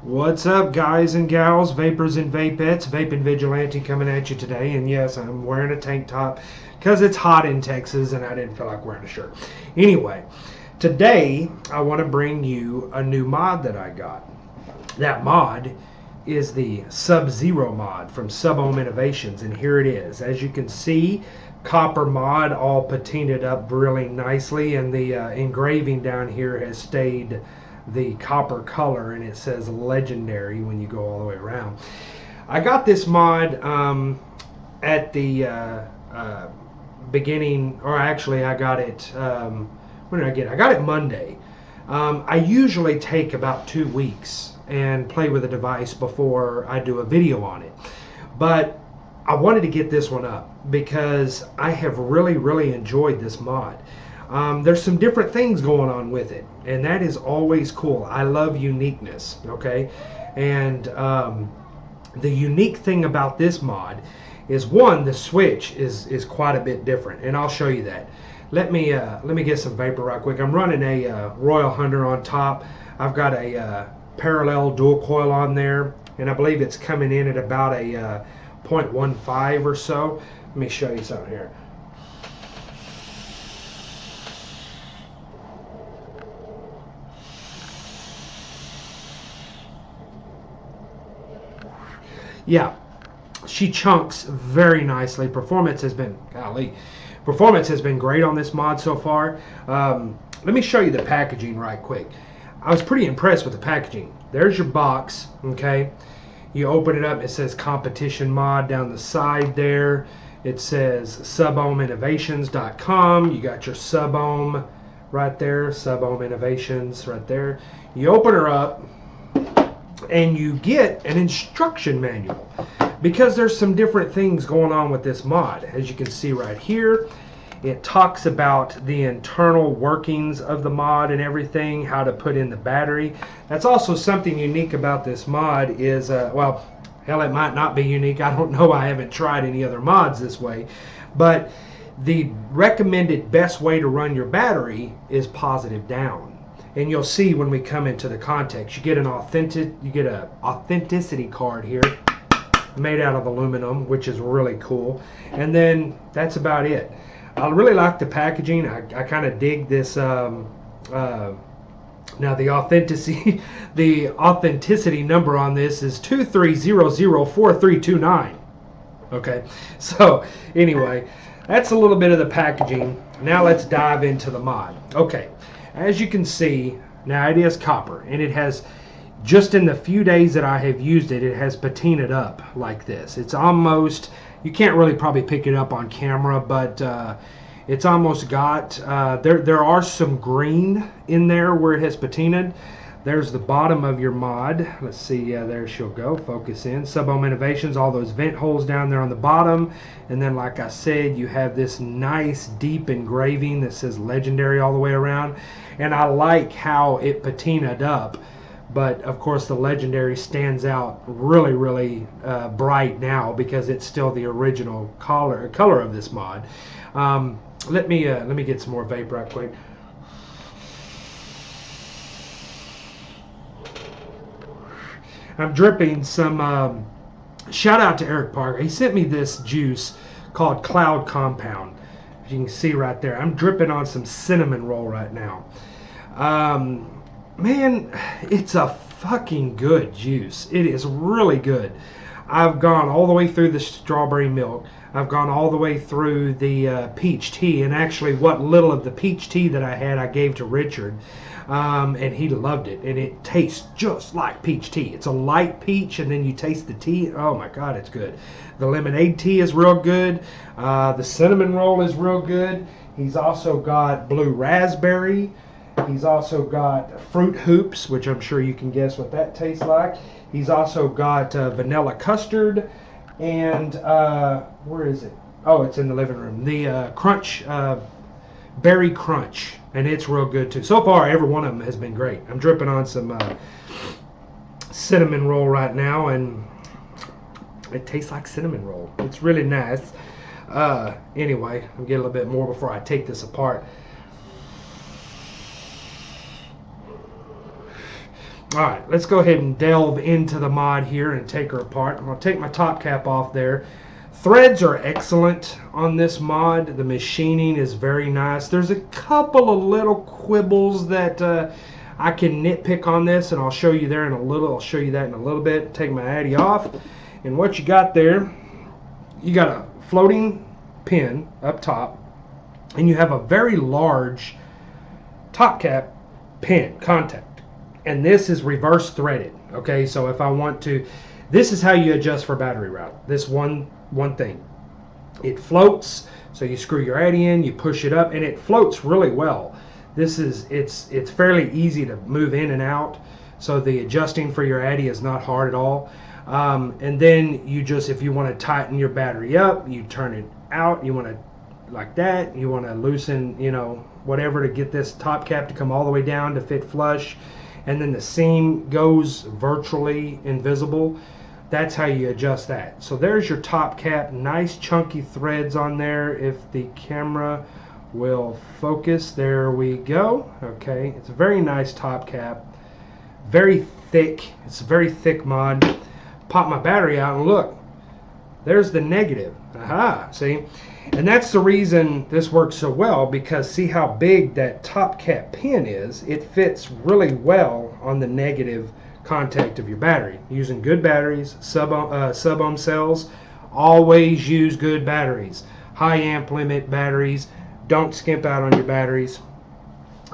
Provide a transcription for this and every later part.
What's up, guys and gals, vapors and vapettes, Vaping Vigilante coming at you today. And yes, I'm wearing a tank top because it's hot in Texas and I didn't feel like wearing a shirt. Anyway, today I want to bring you a new mod that I got. That mod is the Sub-Zero mod from Sub Ohm Innovations, and here it is. As you can see, copper mod all patinaed up really nicely, and the engraving down here has stayed the copper color, and it says legendary when you go all the way around. I got this mod at the beginning, or actually I got it, when did I get it? I got it Monday. I usually take about 2 weeks and play with the device before I do a video on it. But I wanted to get this one up because I have really enjoyed this mod. There's some different things going on with it, and that is always cool. I love uniqueness, okay? And the unique thing about this mod is, one, the switch is quite a bit different, and I'll show you that. Let me get some vapor right quick. I'm running a Royal Hunter on top. I've got a parallel dual coil on there, and I believe it's coming in at about a 0.15 or so. Let me show you something here. Yeah, she chunks very nicely. Performance has been, golly, performance has been great on this mod so far. Let me show you the packaging right quick. I was pretty impressed with the packaging. There's your box, okay? You open it up, it says competition mod down the side there. It says subohminnovations.com. You got your Sub Ohm right there, Sub Ohm Innovations right there. You open her up, and you get an instruction manual, because there's some different things going on with this mod. As you can see right here, it talks about the internal workings of the mod and everything, how to put in the battery. That's also something unique about this mod is, well, hell, it might not be unique. I don't know. I haven't tried any other mods this way. But the recommended best way to run your battery is positive down. And you'll see when we come into the context, you get an authenticity card here made out of aluminum, which is really cool. And then that's about it. I really like the packaging. I kind of dig this. Now the authenticity number on this is 23004329. Okay, so anyway, that's a little bit of the packaging. Now let's dive into the mod. Okay. As you can see, now it is copper, and it has, just in the few days that I have used it, it has patinaed up like this. It's almost, you can't really probably pick it up on camera, but it's almost got, there are some green in there where it has patinaed. There's the bottom of your mod. Let's see, yeah, there she'll go. Focus in. Sub Ohm Innovations, all those vent holes down there on the bottom. And then, like I said, you have this nice deep engraving that says legendary all the way around. And I like how it patinaed up. But, of course, the legendary stands out really bright now because it's still the original color of this mod. Let me get some more vapor right quick. I'm dripping some, shout out to Eric Parker. He sent me this juice called Cloud Compound. As you can see right there, I'm dripping on some cinnamon roll right now. Man, it's a fucking good juice. It is really good. I've gone all the way through the strawberry milk. I've gone all the way through the peach tea, and actually what little of the peach tea that I had I gave to Richard, and he loved it, and it tastes just like peach tea. It's a light peach, and then you taste the tea. Oh my God, it's good. The lemonade tea is real good. The cinnamon roll is real good. He's also got blue raspberry. He's also got fruit hoops, which I'm sure you can guess what that tastes like. He's also got vanilla custard, and where is it? Oh, it's in the living room. The crunch, berry crunch, and it's real good too. So far, every one of them has been great. I'm dripping on some cinnamon roll right now, and it tastes like cinnamon roll. It's really nice. Anyway, I'll get a little bit more before I take this apart. All right, let's go ahead and delve into the mod here and take her apart. I'm going to take my top cap off there. Threads are excellent on this mod. The machining is very nice. There's a couple of little quibbles that I can nitpick on this, and I'll show you there in a little. I'll show you that in a little bit. Take my Addy off, and what you got there, you got a floating pin up top, and you have a very large top cap pin contact. And this is reverse threaded. Okay, so if I want to, this is how you adjust for battery route. This one thing, it floats. So you screw your Addy in, you push it up, and it floats really well. This is it's fairly easy to move in and out. So the adjusting for your Addy is not hard at all. And then you just, if you want to tighten your battery up, you turn it out. You want to like that. You want to loosen, you know, whatever to get this top cap to come all the way down to fit flush. And then the seam goes virtually invisible. That's how you adjust that. So there's your top cap. Nice chunky threads on there. If the camera will focus, there we go. Okay, it's a very nice top cap. Very thick. It's a very thick mod. Pop my battery out and look. There's the negative. Aha, see? And that's the reason this works so well, because see how big that top cap pin is? It fits really well on the negative contact of your battery. Using good batteries, sub ohm cells, always use good batteries. High amp limit batteries. Don't skimp out on your batteries.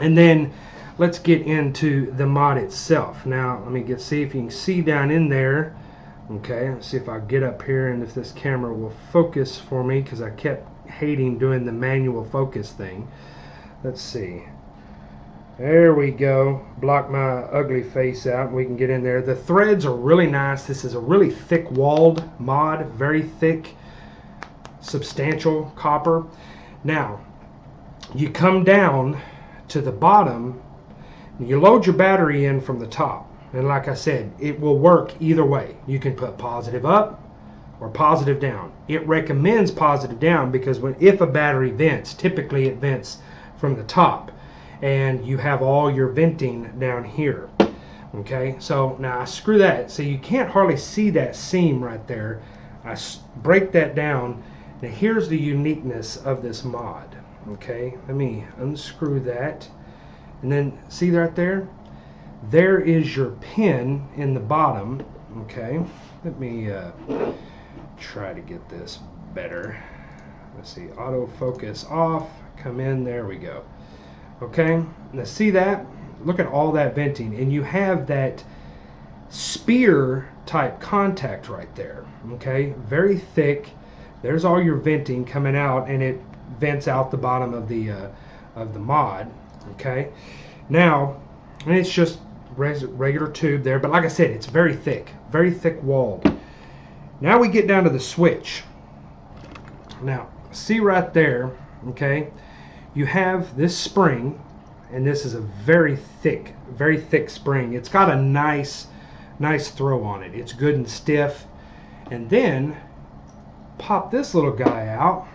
And then let's get into the mod itself. Now let me see if you can see down in there. Okay, let's see if I get up here and if this camera will focus for me, because I kept hating doing the manual focus thing. Let's see. There we go. Block my ugly face out and we can get in there. The threads are really nice. This is a really thick walled mod, very thick, substantial copper. Now, you come down to the bottom, and you load your battery in from the top. And like I said, it will work either way. You can put positive up or positive down. It recommends positive down because if a battery vents, typically it vents from the top, and you have all your venting down here. Okay, so now I screw that. So you can't hardly see that seam right there. I break that down. Now here's the uniqueness of this mod. Okay, let me unscrew that. And then see right there? There is your pin in the bottom. Okay, let me try to get this better. Let's see, autofocus off, come in, there we go. Okay, now see that? Look at all that venting, and you have that spear type contact right there. Okay, very thick. There's all your venting coming out, and it vents out the bottom of the mod. Okay, now, and it's just regular tube there, but like I said, it's very thick walled. Now we get down to the switch. Now see right there, okay, you have this spring, and this is a very thick spring. It's got a nice throw on it. It's good and stiff. And then pop this little guy out.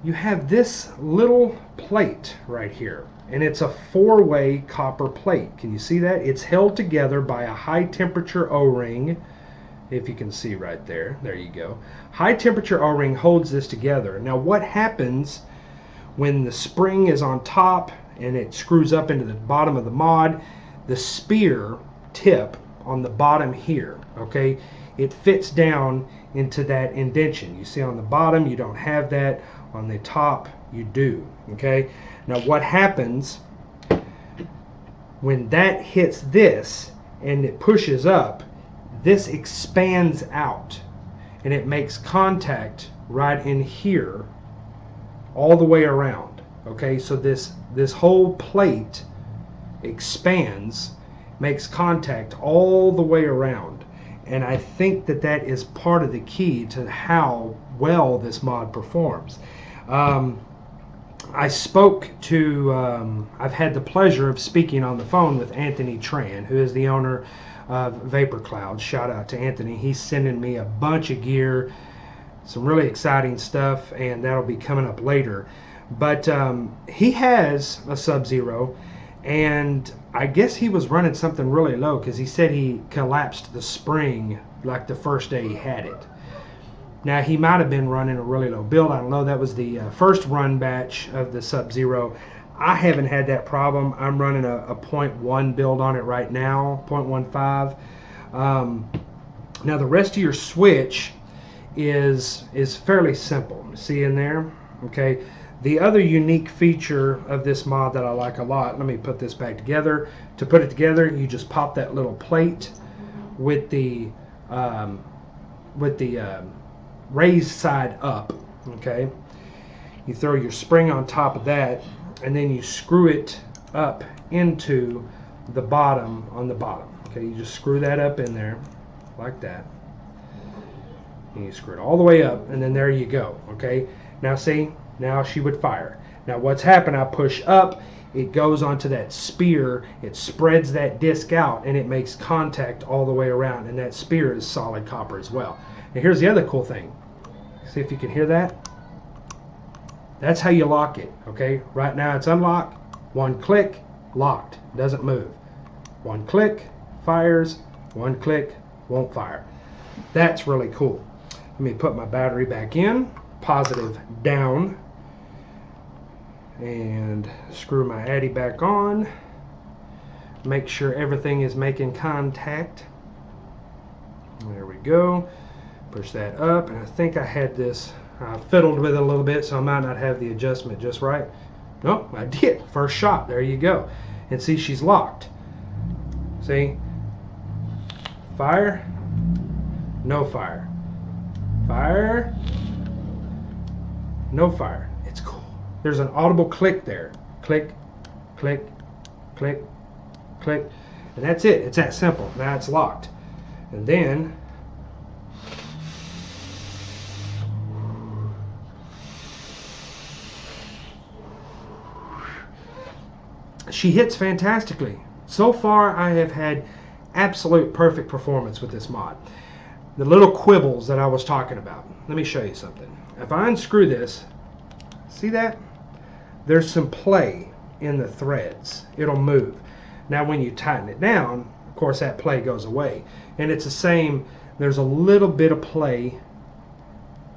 You have this little plate right here, and it's a 4-way copper plate. Can you see that? It's held together by a high temperature O-ring. If you can see right there, there you go. High temperature O-ring holds this together. Now what happens when the spring is on top and it screws up into the bottom of the mod? The spear tip on the bottom here, okay, it fits down into that indentation. You see on the bottom you don't have that, on the top you do. Okay, now what happens when that hits this and it pushes up? This expands out and it makes contact right in here all the way around. Okay, so this whole plate expands, makes contact all the way around, and I think that is part of the key to how well this mod performs. I spoke to, I've had the pleasure of speaking on the phone with Anthony Tran, who is the owner of Vapor Cloud. Shout out to Anthony. He's sending me a bunch of gear, some really exciting stuff, and that'll be coming up later. But he has a Sub-Zero, and I guess he was running something really low because he said he collapsed the spring like the first day he had it. Now he might have been running a really low build. I don't know. That was the first run batch of the Sub-Zero. I haven't had that problem. I'm running a 0.1 build on it right now, 0.15. Now the rest of your switch is fairly simple. See in there? Okay. The other unique feature of this mod that I like a lot, let me put this back together. To put it together, you just pop that little plate with the raised side up. Okay. You throw your spring on top of that, and then you screw it up into the bottom on the bottom. Okay, you just screw that up in there like that. And you screw it all the way up, and then there you go. Okay, now see, now she would fire. Now what's happened, I push up, it goes onto that spear, it spreads that disc out, and it makes contact all the way around, and that spear is solid copper as well. Now here's the other cool thing. See if you can hear that? That's how you lock it, okay? Right now it's unlocked, one click, locked, doesn't move. One click, fires, one click, won't fire. That's really cool. Let me put my battery back in, positive down, and screw my Addy back on. Make sure everything is making contact. There we go. Push that up, and I think I had this fiddled with it a little bit, so I might not have the adjustment just right. Nope, I did. First shot, there you go. And see, she's locked. See? Fire, no fire. Fire, no fire. It's cool. There's an audible click there. Click, click, click, click. And that's it. It's that simple. Now it's locked. And then she hits fantastically. So far I have had absolute perfect performance with this mod. The little quibbles that I was talking about. Let me show you something. If I unscrew this, see that? There's some play in the threads. It'll move. Now when you tighten it down, of course that play goes away. And it's the same, there's a little bit of play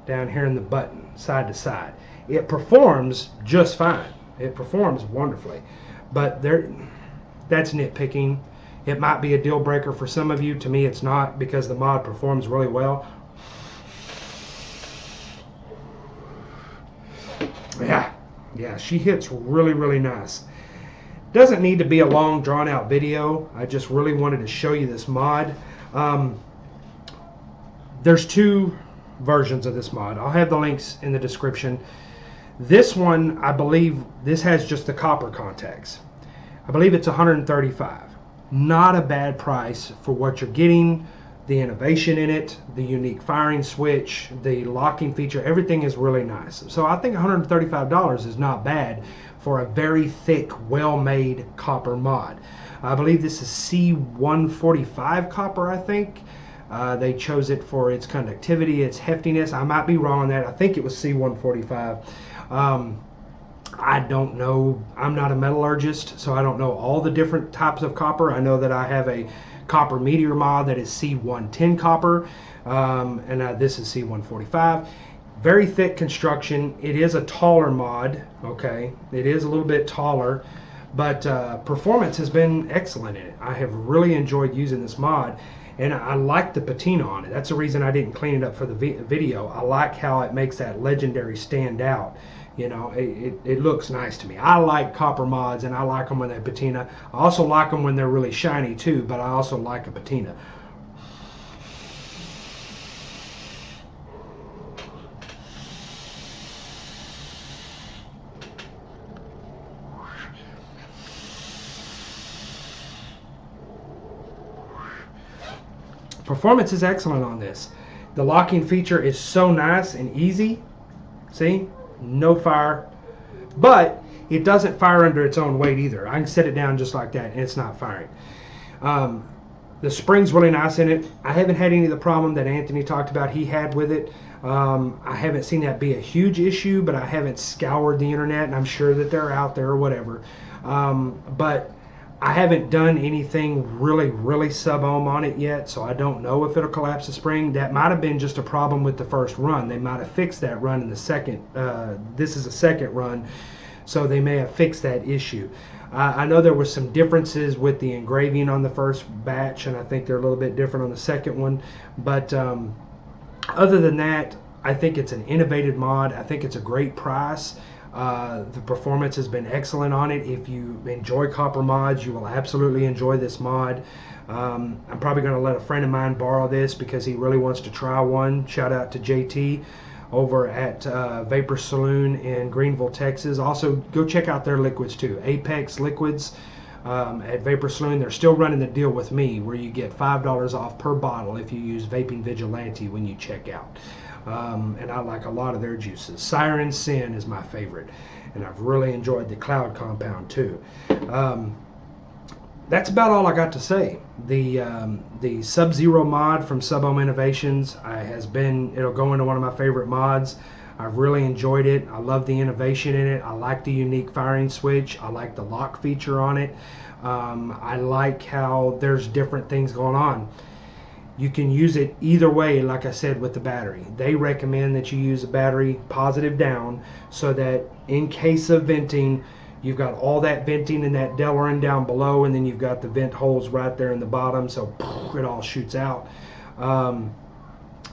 down here in the button, side to side. It performs just fine. It performs wonderfully. But that's nitpicking. It might be a deal breaker for some of you. To me it's not, because the mod performs really well. Yeah, she hits really, really nice. Doesn't need to be a long, drawn-out video. I just really wanted to show you this mod. There's two versions of this mod. I'll have the links in the description. This one, I believe, this has just the copper contacts. I believe it's $135. Not a bad price for what you're getting. The innovation in it, the unique firing switch, the locking feature, everything is really nice. So I think $135 is not bad for a very thick, well-made copper mod. I believe this is C145 copper, I think. They chose it for its conductivity, its heftiness. I might be wrong on that. I think it was C145. I don't know. I'm not a metallurgist, so I don't know all the different types of copper. I know that I have a copper meteor mod that is C110 copper, and this is C145. Very thick construction. It is a taller mod, okay? It is a little bit taller, but performance has been excellent in it. I have really enjoyed using this mod, and I like the patina on it. That's the reason I didn't clean it up for the video. I like how it makes that legendary stand out. You know, it looks nice to me. I like copper mods, and I like them when they patina. I also like them when they're really shiny too, but I also like a patina. Performance is excellent on this. The locking feature is so nice and easy. See? No fire, but it doesn't fire under its own weight either. I can set it down just like that and it's not firing. The spring's really nice in it. I haven't had any of the problem that Anthony talked about he had with it. I haven't seen that be a huge issue, but I haven't scoured the internet, and I'm sure that they're out there or whatever. But I haven't done anything really sub-ohm on it yet, so I don't know if it'll collapse the spring. That might have been just a problem with the first run. They might have fixed that run in the second. This is a second run, so they may have fixed that issue. I know there was some differences with the engraving on the first batch, and I think they're a little bit different on the second one. But other than that, I think it's an innovative mod. I think it's a great price. The performance has been excellent on it. If you enjoy copper mods, you will absolutely enjoy this mod. I'm probably going to let a friend of mine borrow this because he really wants to try one. Shout out to JT over at Vapor Saloon in Greenville, Texas. Also, go check out their liquids too. Apex Liquids at Vapor Saloon. They're still running the deal with me where you get $5 off per bottle if you use Vaping Vigilante when you check out. And I like a lot of their juices. Siren Sin is my favorite, and I've really enjoyed the Cloud Compound too. That's about all I got to say. The Sub-Zero mod from Sub Ohm Innovations it'll go into one of my favorite mods. I've really enjoyed it. I love the innovation in it. I like the unique firing switch. I like the lock feature on it. I like how there's different things going on. You can use it either way, like I said, with the battery. They recommend that you use a battery positive down so that in case of venting, you've got all that venting in that Delrin down below, and then you've got the vent holes right there in the bottom, so it all shoots out.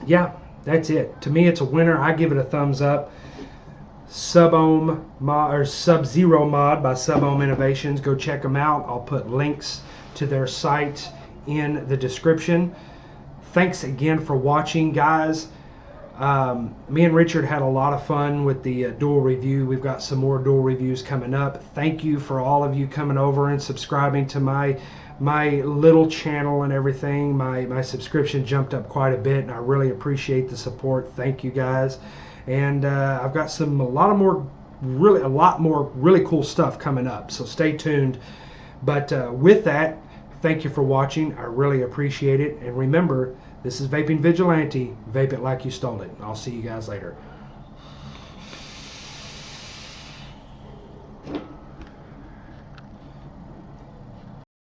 Yeah, that's it. To me, it's a winner. I give it a thumbs up. Sub Ohm mod, or Sub-Zero mod by Sub Ohm Innovations. Go check them out. I'll put links to their site in the description. Thanks again for watching, guys. Me and Richard had a lot of fun with the dual review. We've got some more dual reviews coming up. Thank you for all of you coming over and subscribing to my little channel and everything. My subscription jumped up quite a bit, and I really appreciate the support. Thank you, guys. And I've got a lot more really cool stuff coming up, so stay tuned. But with that, thank you for watching. I really appreciate it. And remember, this is Vaping Vigilante. Vape it like you stole it. I'll see you guys later.